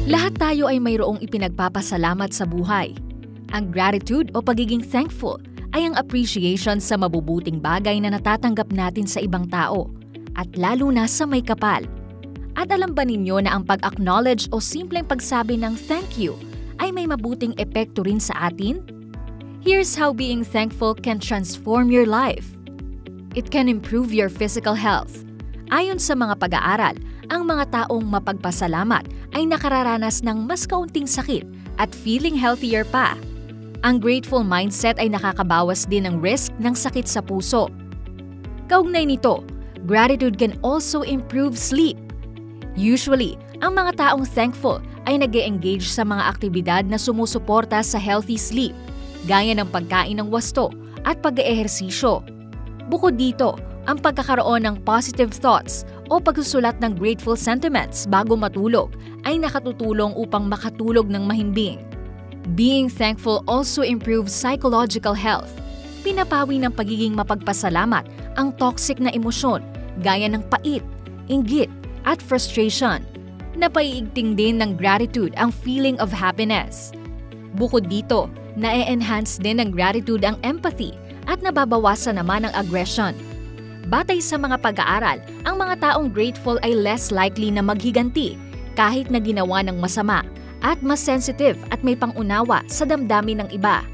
Lahat tayo ay mayroong ipinagpapasalamat sa buhay. Ang gratitude o pagiging thankful ay ang appreciation sa mabubuting bagay na natatanggap natin sa ibang tao, at lalo na sa may kapal. At alam ba ninyo na ang pag-acknowledge o simpleng pagsabi ng thank you ay may mabuting epekto rin sa atin? Here's how being thankful can transform your life. It can improve your physical health. Ayon sa mga pag-aaral, ang mga taong mapagpasalamat ay nakararanas ng mas kaunting sakit at feeling healthier pa. Ang grateful mindset ay nakakabawas din ng risk ng sakit sa puso. Kaugnay nito, gratitude can also improve sleep. Usually, ang mga taong thankful ay nag-e-engage sa mga aktibidad na sumusuporta sa healthy sleep, gaya ng pagkain ng wasto at pag-eehersisyo. Bukod dito, ang pagkakaroon ng positive thoughts o pagsusulat ng grateful sentiments bago matulog ay nakatutulong upang makatulog ng mahimbing. Being thankful also improves psychological health. Pinapawi ng pagiging mapagpasalamat ang toxic na emosyon gaya ng pait, inggit at frustration. Napaiigting din ng gratitude ang feeling of happiness. Bukod dito, na-enhance din ng gratitude ang empathy at nababawasan naman ang aggression. Batay sa mga pag-aaral, ang mga taong grateful ay less likely na maghiganti kahit na ginawa ng masama at mas sensitive at may pangunawa sa damdamin ng iba.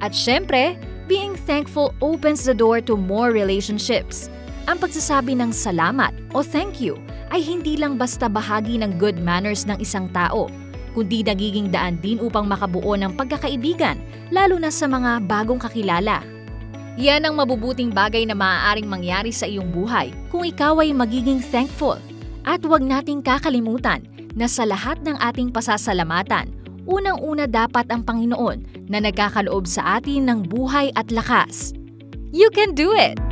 At syempre, being thankful opens the door to more relationships. Ang pagsasabi ng salamat o thank you ay hindi lang basta bahagi ng good manners ng isang tao, kundi nagiging daan din upang makabuo ng pagkakaibigan, lalo na sa mga bagong kakilala. Yan ang mabubuting bagay na maaaring mangyari sa iyong buhay kung ikaw ay magiging thankful. At huwag nating kakalimutan na sa lahat ng ating pasasalamatan, unang-una dapat ang Panginoon na nagkakaloob sa atin ng buhay at lakas. You can do it!